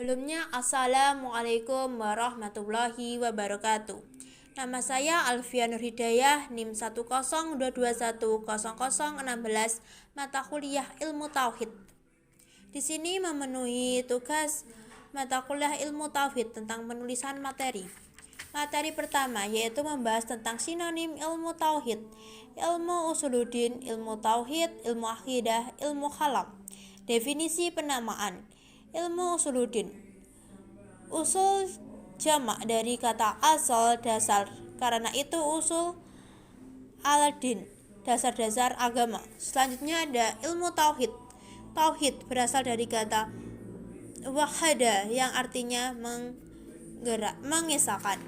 Sebelumnya, Assalamualaikum warahmatullahi wabarakatuh. Nama saya Alfia Nur Hidayah, NIM 102210016, mata kuliah Ilmu Tauhid. Di sini memenuhi tugas mata kuliah Ilmu Tauhid tentang penulisan materi. Materi pertama yaitu membahas tentang sinonim ilmu tauhid, ilmu usuluddin, ilmu tauhid, ilmu akidah, ilmu kalam. Definisi penamaan. Ilmu usuluddin. Usul jamak dari kata asal, dasar. Karena itu usul al-din, dasar-dasar agama. Selanjutnya ada ilmu tauhid. Tauhid berasal dari kata wahada yang artinya mengesahkan.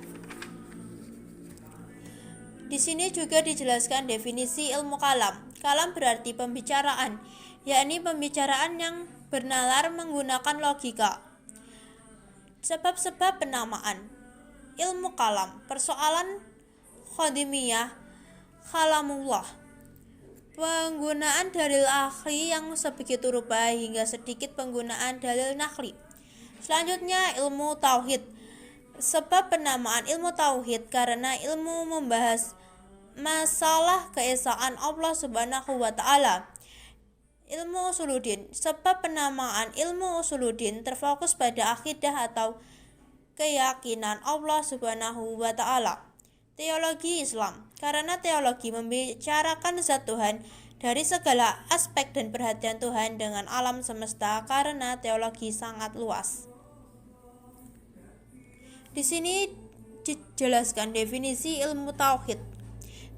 Di sini juga dijelaskan definisi ilmu kalam. Kalam berarti pembicaraan, yakni pembicaraan yang bernalar menggunakan logika. Sebab-sebab penamaan ilmu kalam. Persoalan qadimiyah kalamullah. Penggunaan dalil akli yang sebegitu rupa hingga sedikit penggunaan dalil nakli. Selanjutnya ilmu tauhid. Sebab penamaan ilmu tauhid karena ilmu membahas masalah keesaan Allah Subhanahu wa taala. Ilmu usuluddin. Sebab penamaan ilmu usuluddin terfokus pada akidah atau keyakinan Allah Subhanahu wa taala. Teologi Islam. Karena teologi membicarakan zat Tuhan dari segala aspek dan perhatian Tuhan dengan alam semesta karena teologi sangat luas. Di sini dijelaskan definisi ilmu tauhid.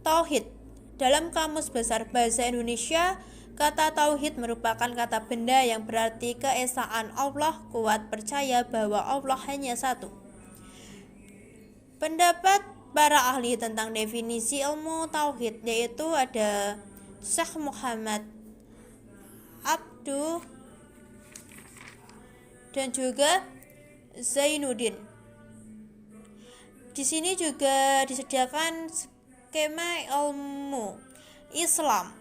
Tauhid dalam Kamus Besar Bahasa Indonesia, kata tauhid merupakan kata benda yang berarti keesaan Allah, kuat percaya bahwa Allah hanya satu. Pendapat para ahli tentang definisi ilmu tauhid yaitu ada Syekh Muhammad Abduh dan juga Zainuddin. Di sini juga disediakan skema ilmu Islam.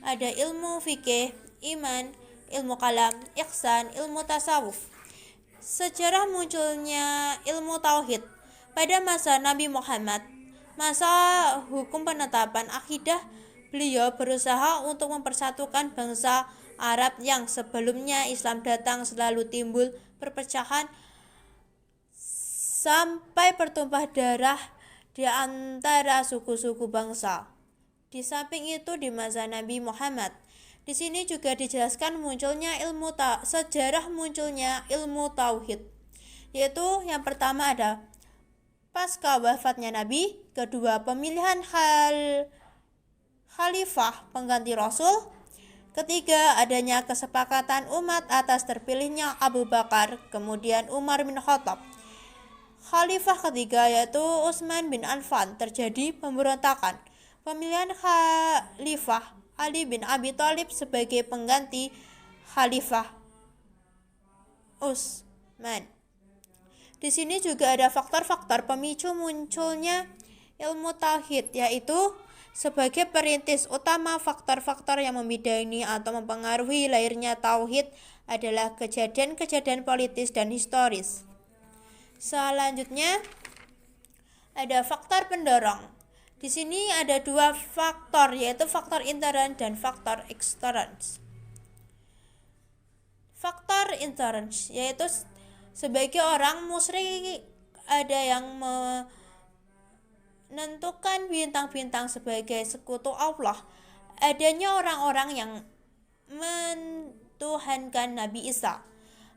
Ada ilmu fikih, iman, ilmu kalam, ihsan, ilmu tasawuf. Sejarah munculnya ilmu tauhid pada masa Nabi Muhammad, masa hukum penetapan akidah, beliau berusaha untuk mempersatukan bangsa Arab yang sebelumnya Islam datang selalu timbul perpecahan sampai bertumpah darah di antara suku-suku bangsa. Di samping itu di masa Nabi Muhammad, di sini juga dijelaskan sejarah munculnya ilmu tauhid. Yaitu yang pertama ada pasca wafatnya Nabi, kedua pemilihan khalifah pengganti Rasul, ketiga adanya kesepakatan umat atas terpilihnya Abu Bakar, kemudian Umar bin Khattab. Khalifah ketiga yaitu Utsman bin Affan, terjadi pemberontakan. Pemilihan Khalifah Ali bin Abi Thalib sebagai pengganti Khalifah Utsman. Di sini juga ada faktor-faktor pemicu munculnya ilmu tauhid, yaitu sebagai perintis utama faktor-faktor yang membidani atau mempengaruhi lahirnya tauhid adalah kejadian-kejadian politis dan historis. Selanjutnya ada faktor pendorong. Di sini ada dua faktor, yaitu faktor intern dan faktor ekstern. Faktor intern yaitu sebagai orang musyrik, ada yang menentukan bintang-bintang sebagai sekutu Allah. Adanya orang-orang yang mentuhankan Nabi Isa.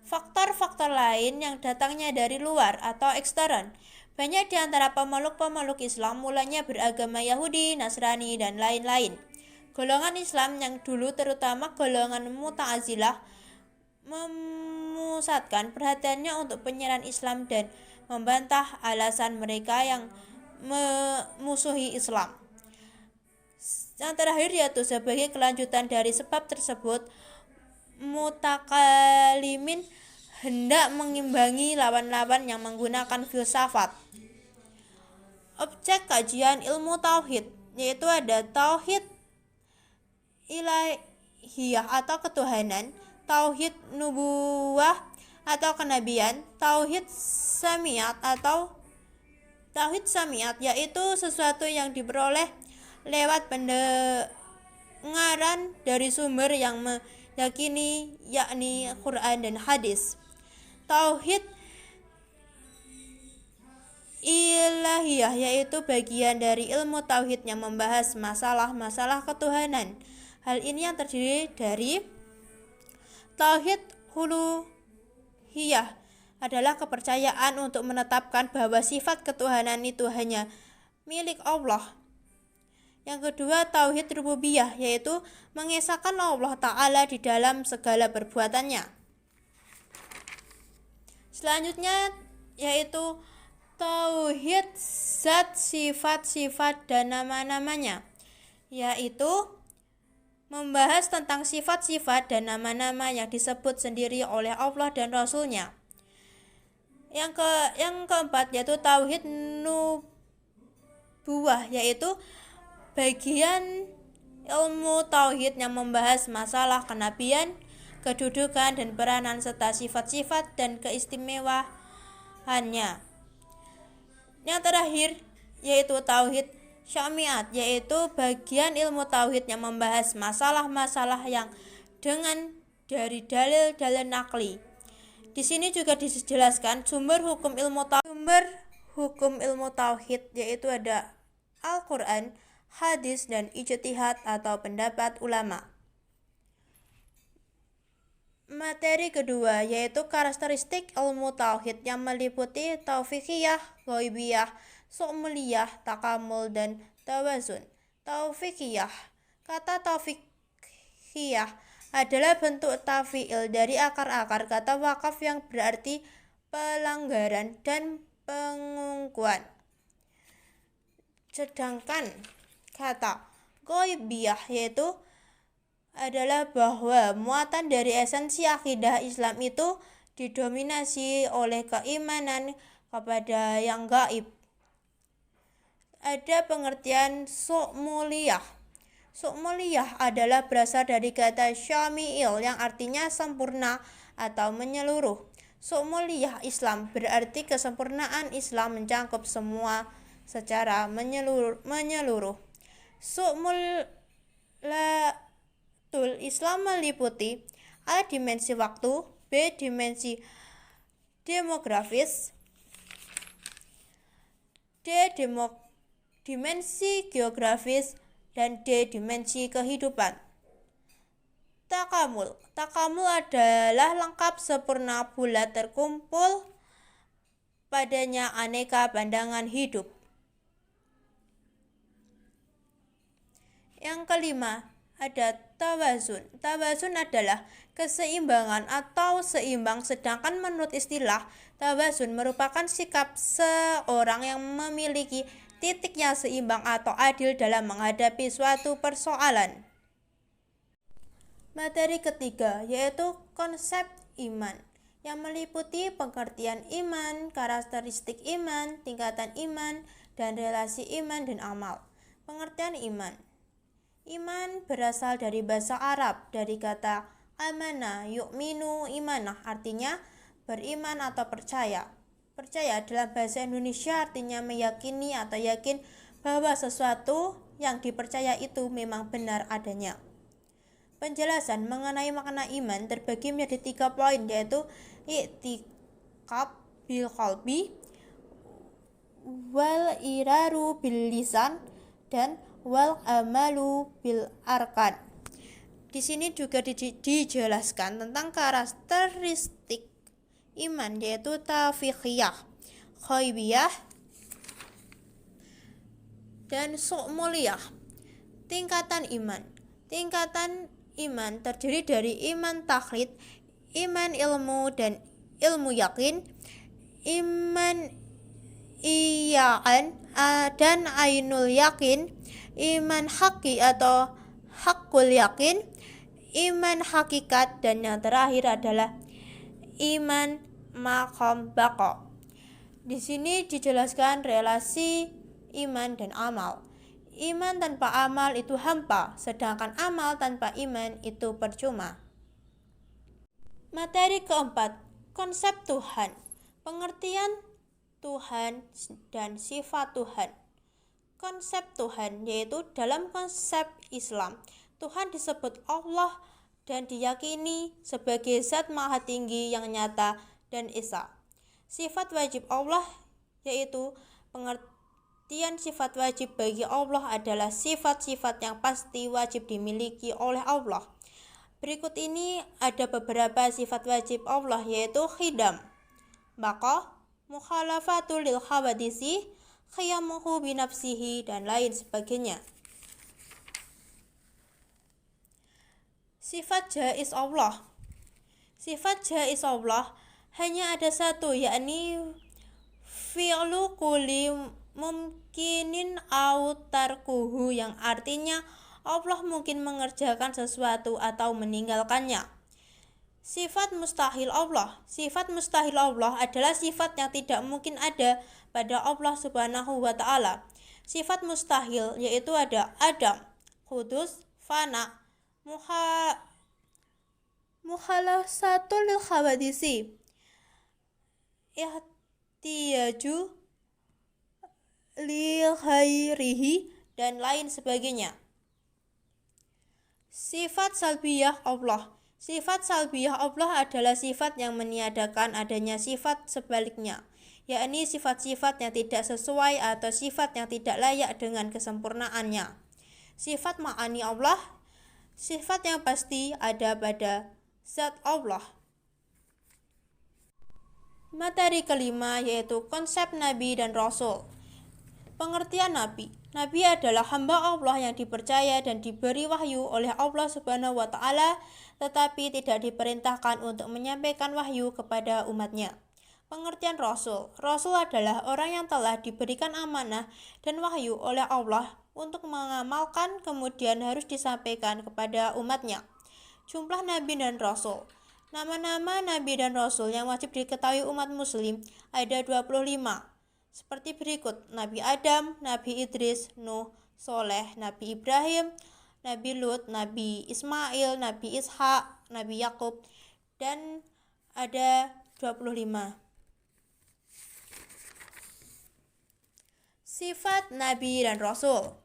Faktor-faktor lain yang datangnya dari luar atau ekstern. Banyak di antara pemeluk-pemeluk Islam mulanya beragama Yahudi, Nasrani, dan lain-lain. Golongan Islam yang dulu, terutama golongan Mu'tazilah, memusatkan perhatiannya untuk penyerahan Islam dan membantah alasan mereka yang memusuhi Islam. Yang terakhir yaitu sebagai kelanjutan dari sebab tersebut, mutakalimin hendak mengimbangi lawan-lawan yang menggunakan filsafat. Objek kajian ilmu tauhid yaitu ada tauhid ilahiyah atau ketuhanan, tauhid nubuwah atau kenabian, tauhid samiat yaitu sesuatu yang diperoleh lewat pendengaran dari sumber yang meyakini, yakni Quran dan hadis. Tauhid ilahiyah yaitu bagian dari ilmu tauhid yang membahas masalah-masalah ketuhanan. Hal ini yang terdiri dari tauhid uluhiyah adalah kepercayaan untuk menetapkan bahwa sifat ketuhanan itu hanya milik Allah. Yang kedua, tauhid rububiyah yaitu mengesahkan Allah Ta'ala di dalam segala perbuatannya. Selanjutnya yaitu tauhid zat, sifat-sifat dan nama-namanya, yaitu membahas tentang sifat-sifat dan nama-nama yang disebut sendiri oleh Allah dan Rasul-Nya. Yang keempat yaitu tauhid nubuwah, yaitu bagian ilmu tauhid yang membahas masalah kenabian, kedudukan dan peranan serta sifat-sifat dan keistimewaannya. Yang terakhir yaitu tauhid syamiat, yaitu bagian ilmu tauhid yang membahas masalah-masalah yang dengan dari dalil-dalil nakli. Di sini juga dijelaskan sumber hukum ilmu tauhid, yaitu ada Al-Quran, hadis, dan ijtihad atau pendapat ulama. Materi kedua yaitu karakteristik ilmu tauhid yang meliputi taufikiyah, ghaibiyah, su'muliyah, takamul, dan tawazun. Taufikiyah. Kata taufikiyah adalah bentuk taf'il dari akar-akar kata wakaf yang berarti pelanggaran dan pengungkuan. Sedangkan kata ghaibiyah yaitu adalah bahwa muatan dari esensi akidah Islam itu didominasi oleh keimanan kepada yang gaib. Ada pengertian su'muliyah. Su'muliyah adalah berasal dari kata syami'il yang artinya sempurna atau menyeluruh. Su'muliyah Islam berarti kesempurnaan Islam mencakup semua secara menyeluruh. Su'mulatul Islam meliputi A. Dimensi waktu, B. Dimensi demografis, D. Dimensi geografis, dan D. Dimensi kehidupan. Takamul. Takamul adalah lengkap, sempurna, bulat, terkumpul padanya aneka pandangan hidup. Yang kelima, ada tawazun. Tawazun adalah keseimbangan atau seimbang, sedangkan menurut istilah, tawazun merupakan sikap seorang yang memiliki titik yang seimbang atau adil dalam menghadapi suatu persoalan. Materi ketiga yaitu konsep iman yang meliputi pengertian iman, karakteristik iman, tingkatan iman, dan relasi iman dan amal. Pengertian iman. Iman berasal dari bahasa Arab, dari kata amana, yu'minu, imanah, artinya beriman atau percaya. Percaya dalam bahasa Indonesia artinya meyakini atau yakin bahwa sesuatu yang dipercaya itu memang benar adanya. Penjelasan mengenai makna iman terbagi menjadi 3 poin, yaitu i'tiqad bil qalbi, wal iraru bil lisan, dan wal amalu bil arkan. Di sini juga dijelaskan tentang karakteristik iman, yaitu taufikiyah, ghaibiyah, dan su'muliyah. Tingkatan iman. Tingkatan iman terdiri dari iman taklid, iman ilmu dan ilmu yakin, iman iya'an dan ainul yakin, iman haki atau hakul yakin, iman hakikat, dan yang terakhir adalah iman maqam baqa. Di sini dijelaskan relasi iman dan amal. Iman tanpa amal itu hampa, sedangkan amal tanpa iman itu percuma. Materi keempat, konsep Tuhan. Pengertian Tuhan dan sifat Tuhan. Konsep Tuhan yaitu dalam konsep Islam, Tuhan disebut Allah dan diyakini sebagai zat maha tinggi yang nyata dan esa. Sifat wajib Allah yaitu pengertian sifat wajib bagi Allah adalah sifat-sifat yang pasti wajib dimiliki oleh Allah. Berikut ini ada beberapa sifat wajib Allah yaitu khidam, baqa, mukhalafatul lil hawadisi, khiyamuhu binafsihi, dan lain sebagainya. Sifat jaiz Allah. Sifat jaiz Allah hanya ada satu, yakni fi'lu kulli mumkinin au tarkuhu, yang artinya Allah mungkin mengerjakan sesuatu atau meninggalkannya. Sifat mustahil Allah. Sifat mustahil Allah adalah sifat yang tidak mungkin ada pada Allah Subhanahu wa Ta'ala. Sifat mustahil yaitu ada adam, kudus, fana, mukhalasatul lil hawadisi, ihtiyaju li ghairihi, dan lain sebagainya. Sifat salbiyah Allah. Sifat salbiyah Allah adalah sifat yang meniadakan adanya sifat sebaliknya, yakni sifat-sifat yang tidak sesuai atau sifat yang tidak layak dengan kesempurnaannya. Sifat ma'ani Allah, sifat yang pasti ada pada zat Allah. Materi kelima yaitu konsep Nabi dan Rasul. Pengertian Nabi. Nabi adalah hamba Allah yang dipercaya dan diberi wahyu oleh Allah Subhanahu wa Ta'ala, tetapi tidak diperintahkan untuk menyampaikan wahyu kepada umatnya. Pengertian Rasul. Rasul adalah orang yang telah diberikan amanah dan wahyu oleh Allah untuk mengamalkan, kemudian harus disampaikan kepada umatnya. Jumlah Nabi dan Rasul. Nama-nama Nabi dan Rasul yang wajib diketahui umat muslim ada 25. Seperti berikut: Nabi Adam, Nabi Idris, Nuh, Soleh, Nabi Ibrahim, Nabi Lut, Nabi Ismail, Nabi Ishak, Nabi Yakub, dan ada 25. Sifat Nabi dan Rasul.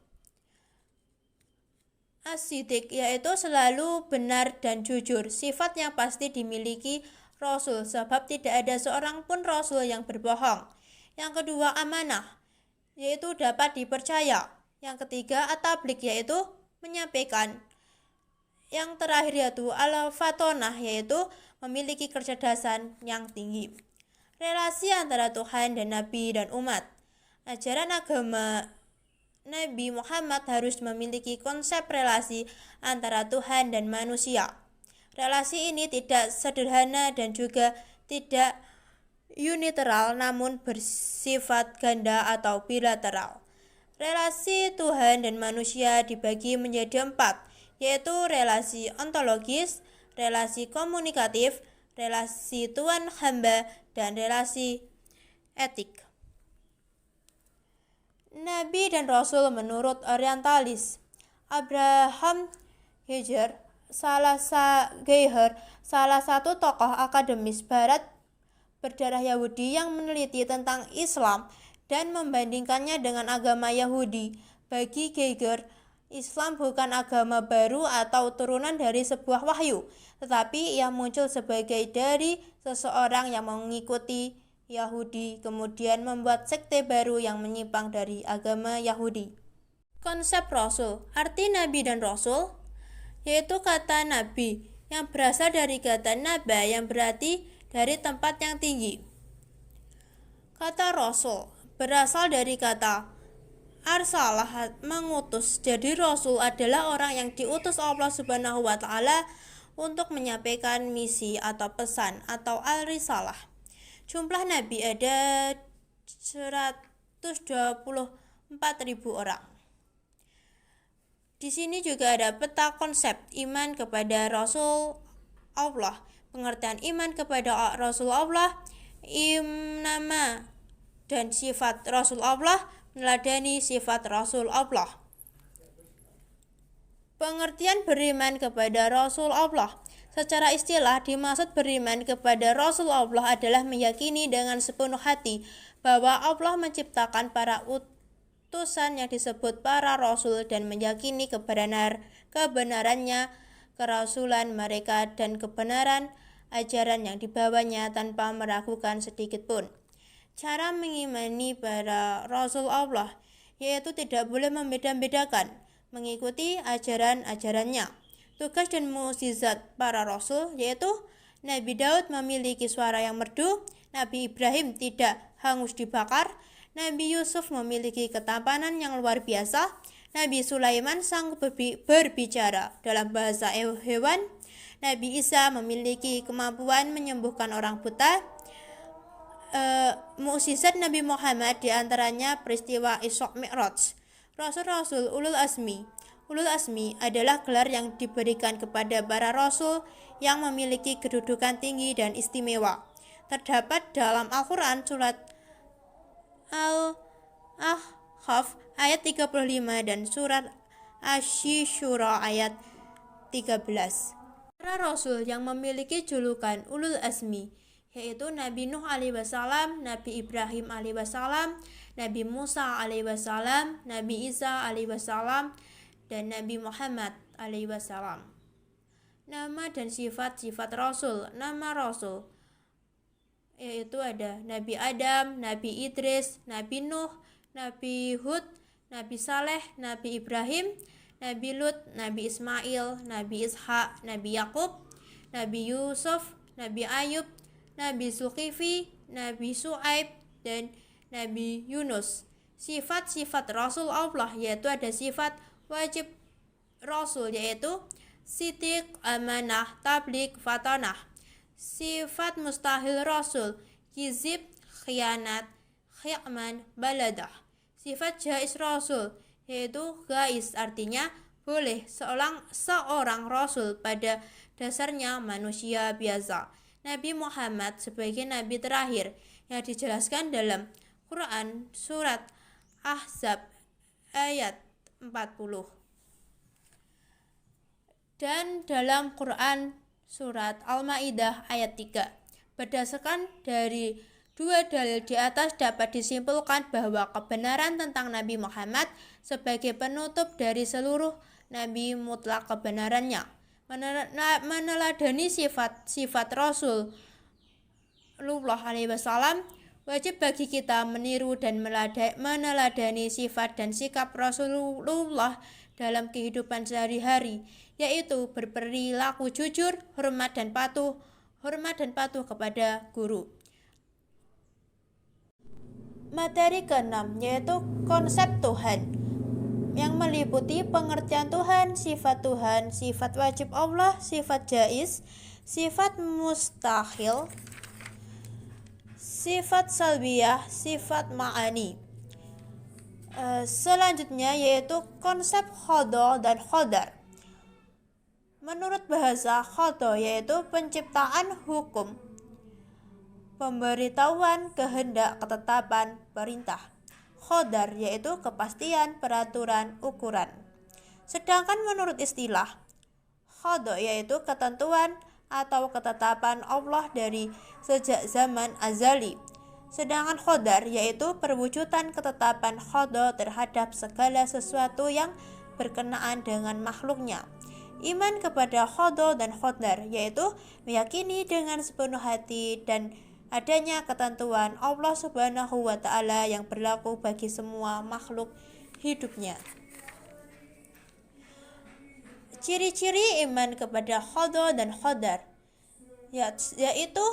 As-Siddiq yaitu selalu benar dan jujur, sifat yang pasti dimiliki Rasul, sebab tidak ada seorang pun Rasul yang berbohong. Yang kedua, amanah, yaitu dapat dipercaya. Yang ketiga, at-tabligh, yaitu menyampaikan. Yang terakhir yaitu al-fatonah, yaitu memiliki kecerdasan yang tinggi. Relasi antara Tuhan dan Nabi dan umat. Ajaran agama Nabi Muhammad harus memiliki konsep relasi antara Tuhan dan manusia. Relasi ini tidak sederhana dan juga tidak unilateral, namun bersifat ganda atau bilateral. Relasi Tuhan dan manusia dibagi menjadi 4, yaitu relasi ontologis, relasi komunikatif, relasi Tuhan hamba, dan relasi etik. Nabi dan Rasul menurut orientalis. Abraham Geyer, salah satu tokoh akademis barat berdarah Yahudi yang meneliti tentang Islam dan membandingkannya dengan agama Yahudi. Bagi Geyer, Islam bukan agama baru atau turunan dari sebuah wahyu, tetapi ia muncul sebagai dari seseorang yang mengikuti Yahudi, kemudian membuat sekte baru yang menyimpang dari agama Yahudi. Konsep Rasul. Arti Nabi dan Rasul yaitu kata Nabi yang berasal dari kata naba yang berarti dari tempat yang tinggi. Kata Rasul berasal dari kata arsalah, mengutus. Jadi Rasul adalah orang yang diutus Allah Subhanahu wa Ta'ala untuk menyampaikan misi atau pesan atau al-risalah. Jumlah Nabi ada 124.000 orang. Di sini juga ada peta konsep iman kepada Rasul Allah. Pengertian iman kepada Rasul Allah, nama dan sifat Rasul Allah, meneladani sifat Rasul Allah. Pengertian beriman kepada Rasul Allah. Secara istilah, dimaksud beriman kepada Rasul Allah adalah meyakini dengan sepenuh hati bahwa Allah menciptakan para utusan yang disebut para Rasul dan meyakini kebenarannya, kerasulan mereka dan kebenaran ajaran yang dibawanya tanpa meragukan sedikit pun. Cara mengimani para Rasul Allah yaitu tidak boleh membeda-bedakan, mengikuti ajaran-ajarannya. Tugas dan mukjizat para rasul yaitu Nabi Daud memiliki suara yang merdu, Nabi Ibrahim tidak hangus dibakar, Nabi Yusuf memiliki ketampanan yang luar biasa, Nabi Sulaiman sanggup berbicara dalam bahasa hewan, Nabi Isa memiliki kemampuan menyembuhkan orang buta. Mukjizat Nabi Muhammad diantaranya peristiwa Isra Mi'raj. Rasul-rasul Ulul Azmi. Ulul Azmi adalah gelar yang diberikan kepada para rasul yang memiliki kedudukan tinggi dan istimewa. Terdapat dalam Al-Quran surat Al-Ahqaf ayat 35 dan surat Asy-Syura ayat 13. Para rasul yang memiliki julukan Ulul Azmi yaitu Nabi Nuh alaihi wasallam, Nabi Ibrahim alaihi wasallam, Nabi Musa alaihi wasallam, Nabi Isa alaihi wasallam, dan Nabi Muhammad alaihi wasallam. Nama dan sifat-sifat Rasul. Nama Rasul yaitu ada Nabi Adam, Nabi Idris, Nabi Nuh, Nabi Hud, Nabi Saleh, Nabi Ibrahim, Nabi Lut, Nabi Ismail, Nabi Ishak, Nabi Yakub, Nabi Yusuf, Nabi Ayub, Nabi Zulkifli, Nabi Su'aib, dan Nabi Yunus. Sifat-sifat Rasul Allah yaitu ada sifat wajib Rasul yaitu siddiq, amanah, tabligh, fatanah. Sifat mustahil Rasul kizib, khianat, khiyman, baladah. Sifat jaiz Rasul yaitu gais, artinya boleh seorang Rasul pada dasarnya manusia biasa. Nabi Muhammad sebagai Nabi terakhir yang dijelaskan dalam Quran surat Ahzab ayat 40 dan dalam Quran surat Al-Maidah ayat 3. Berdasarkan dari dua dalil di atas dapat disimpulkan bahwa kebenaran tentang Nabi Muhammad sebagai penutup dari seluruh nabi mutlak kebenarannya. Meneladani sifat-sifat Rasulullah alaihi wasallam, wajib bagi kita meniru dan meneladani sifat dan sikap Rasulullah dalam kehidupan sehari-hari, yaitu berperilaku jujur, hormat dan patuh kepada guru. Materi ke-6 yaitu konsep Tuhan, yang meliputi pengertian Tuhan, sifat wajib Allah, sifat jaiz, sifat mustahil, sifat salbiyah, sifat ma'ani. Selanjutnya yaitu konsep qada dan qadar. Menurut bahasa, qada yaitu penciptaan hukum, pemberitahuan, kehendak, ketetapan, perintah. Qadar yaitu kepastian, peraturan, ukuran. Sedangkan menurut istilah, qada yaitu ketentuan atau ketetapan Allah dari sejak zaman azali. Sedangkan qadar yaitu perwujudan ketetapan qada terhadap segala sesuatu yang berkenaan dengan makhluknya. Iman kepada qada dan qadar yaitu meyakini dengan sepenuh hati dan adanya ketentuan Allah Subhanahu wa Ta'ala yang berlaku bagi semua makhluk hidupnya. Ciri-ciri iman kepada qada dan qadar yaitu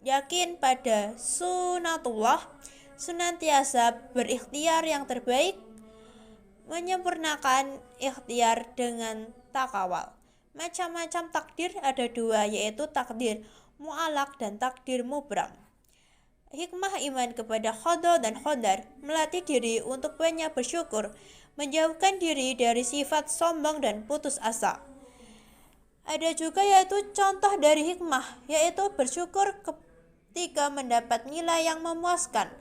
yakin pada sunatullah, senantiasa berikhtiar yang terbaik, menyempurnakan ikhtiar dengan takawal. Macam-macam takdir ada dua, yaitu takdir mu'alaq dan takdir mubram. Hikmah iman kepada qada dan qadar melatih diri untuk banyak bersyukur, menjauhkan diri dari sifat sombong dan putus asa. Ada juga yaitu contoh dari hikmah, yaitu bersyukur ketika mendapat nilai yang memuaskan,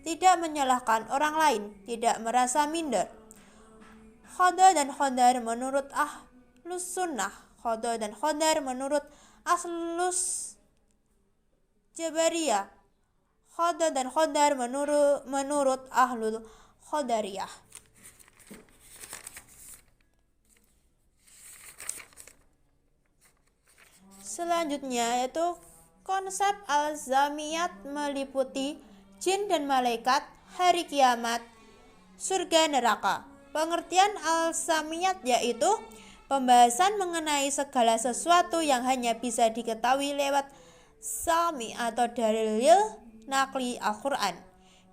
tidak menyalahkan orang lain, tidak merasa minder. Qada dan qadar menurut ahlus sunnah, qada dan qadar menurut ahlus jabariyah, qada dan qadar menurut ahlul qadariyah. Selanjutnya yaitu konsep al-zamiyat meliputi jin dan malaikat, hari kiamat, surga neraka. Pengertian al-zamiyat yaitu pembahasan mengenai segala sesuatu yang hanya bisa diketahui lewat sami atau dalil nakli Al-Quran.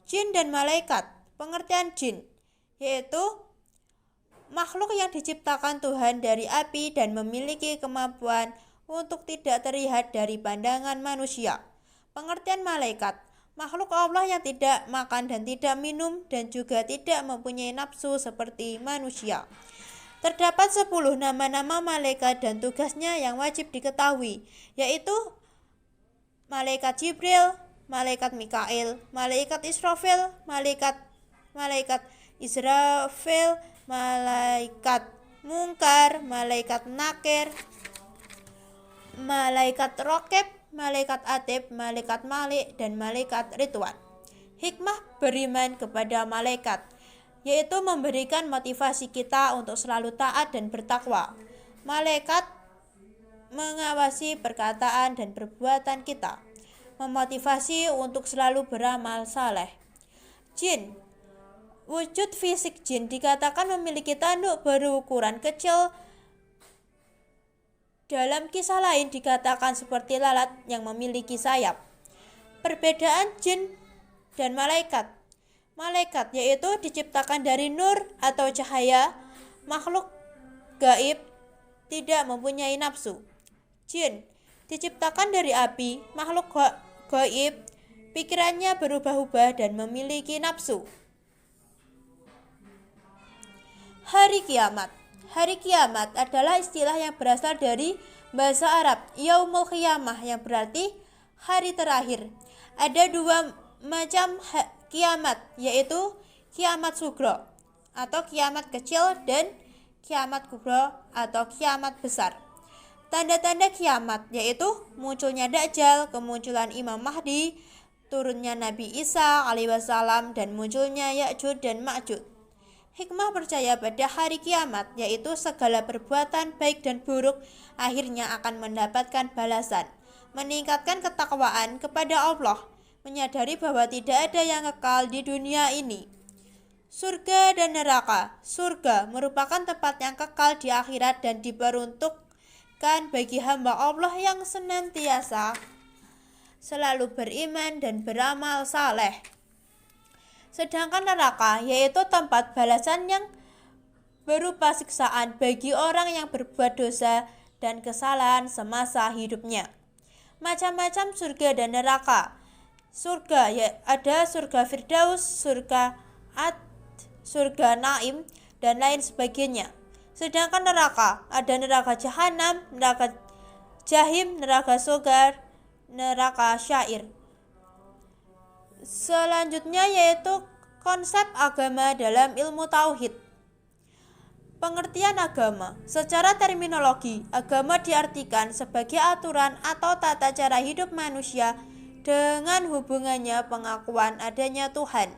Jin dan malaikat. Pengertian jin yaitu makhluk yang diciptakan Tuhan dari api dan memiliki kemampuan untuk tidak terlihat dari pandangan manusia. Pengertian malaikat, makhluk Allah yang tidak makan dan tidak minum dan juga tidak mempunyai nafsu seperti manusia. Terdapat 10 nama-nama malaikat dan tugasnya yang wajib diketahui, yaitu malaikat Jibril, malaikat Mikail, malaikat Israfil, malaikat Israfil, malaikat Mungkar, malaikat Nakir, malaikat Rokib, malaikat Atib, malaikat Malik, dan malaikat Ridwan. Hikmah beriman kepada malaikat, yaitu memberikan motivasi kita untuk selalu taat dan bertakwa. Malaikat mengawasi perkataan dan perbuatan kita, memotivasi untuk selalu beramal saleh. Jin, wujud fisik jin dikatakan memiliki tanduk berukuran kecil. Dalam kisah lain dikatakan seperti lalat yang memiliki sayap. Perbedaan jin dan malaikat. Malaikat yaitu diciptakan dari nur atau cahaya, makhluk gaib, tidak mempunyai nafsu. Jin diciptakan dari api, makhluk gaib, pikirannya berubah-ubah dan memiliki nafsu. Hari kiamat. Hari kiamat adalah istilah yang berasal dari bahasa Arab yaumul qiyamah yang berarti hari terakhir. Ada 2 macam kiamat, yaitu kiamat sugro atau kiamat kecil dan kiamat kubro atau kiamat besar. Tanda-tanda kiamat yaitu munculnya Dajjal, kemunculan Imam Mahdi, turunnya Nabi Isa alaihi wasallam, dan munculnya Ya'juj dan Ma'juj. Hikmah percaya pada hari kiamat yaitu segala perbuatan baik dan buruk akhirnya akan mendapatkan balasan, meningkatkan ketakwaan kepada Allah, menyadari bahwa tidak ada yang kekal di dunia ini. Surga dan neraka. Surga merupakan tempat yang kekal di akhirat dan diperuntukkan bagi hamba Allah yang senantiasa selalu beriman dan beramal saleh. Sedangkan neraka yaitu tempat balasan yang berupa siksaan bagi orang yang berbuat dosa dan kesalahan semasa hidupnya. Macam-macam surga dan neraka. Surga ya ada surga Firdaus, surga Ad, surga Naim, dan lain sebagainya. Sedangkan neraka ada neraka Jahanam, neraka Jahim, neraka Sogar, neraka Syair. Selanjutnya yaitu konsep agama dalam ilmu tauhid. Pengertian agama. Secara terminologi, agama diartikan sebagai aturan atau tata cara hidup manusia dengan hubungannya pengakuan adanya Tuhan.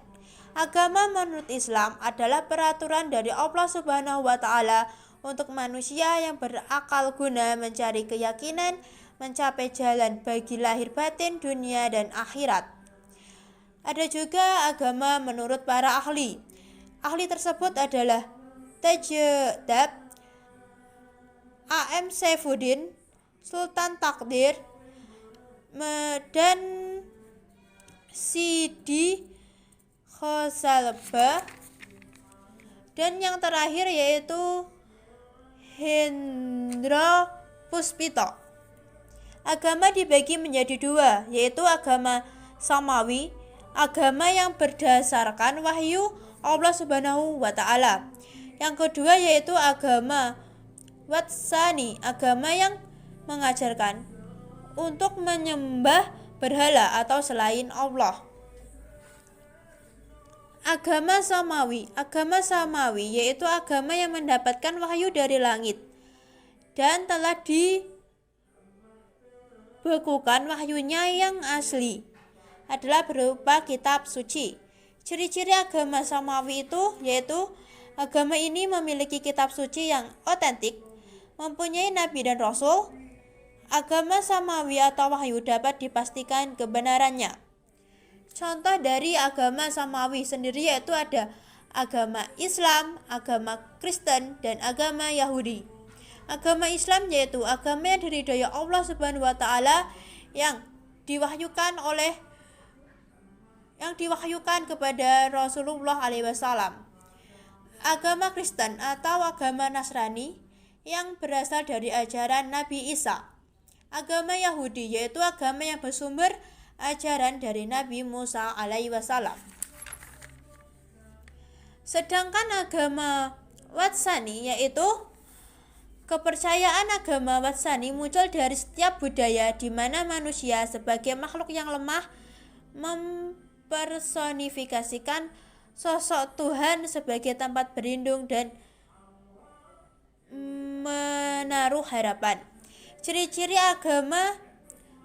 Agama menurut Islam adalah peraturan dari Allah Subhanahu wa taala untuk manusia yang berakal guna mencari keyakinan, mencapai jalan bagi lahir batin dunia dan akhirat. Ada juga agama menurut para ahli. Ahli tersebut adalah Tajdab, A.M. Saifuddin, Sultan Takdir, dan Sidi Khosalba, dan yang terakhir yaitu Hendra Puspito. Agama dibagi menjadi 2, yaitu agama samawi, agama yang berdasarkan wahyu Allah Subhanahu wa taala. Yang kedua yaitu agama watsani, agama yang mengajarkan untuk menyembah berhala atau selain Allah. Agama samawi yaitu agama yang mendapatkan wahyu dari langit. dan telah dibekukan wahyunya yang asli adalah berupa kitab suci. Ciri-ciri agama Samawi itu yaitu agama ini memiliki kitab suci yang otentik, mempunyai nabi dan rasul. Agama Samawi atau wahyu dapat dipastikan kebenarannya. Contoh dari agama Samawi sendiri yaitu ada agama Islam, agama Kristen, dan agama Yahudi. Agama Islam yaitu agama yang diridhoi Allah Subhanahu wa taala yang diwahyukan kepada Rasulullah SAW. Agama Kristen atau agama Nasrani yang berasal dari ajaran Nabi Isa. Agama Yahudi yaitu agama yang bersumber ajaran dari Nabi Musa alaihi wasallam. Sedangkan agama Watsani yaitu kepercayaan agama Watsani muncul dari setiap budaya di mana manusia sebagai makhluk yang lemah mempersonifikasikan sosok Tuhan sebagai tempat berlindung dan menaruh harapan. Ciri-ciri agama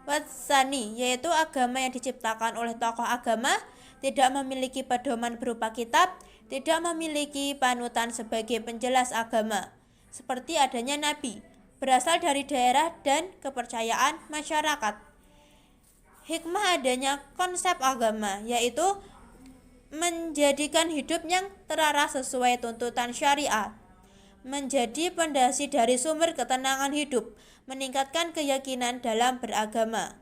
Watsani yaitu agama yang diciptakan oleh tokoh agama, tidak memiliki pedoman berupa kitab, tidak memiliki panutan sebagai penjelas agama, seperti adanya nabi, berasal dari daerah dan kepercayaan masyarakat. Hikmah adanya konsep agama yaitu menjadikan hidup yang terarah sesuai tuntutan syariat, menjadi pondasi dari sumber ketenangan hidup, meningkatkan keyakinan dalam beragama.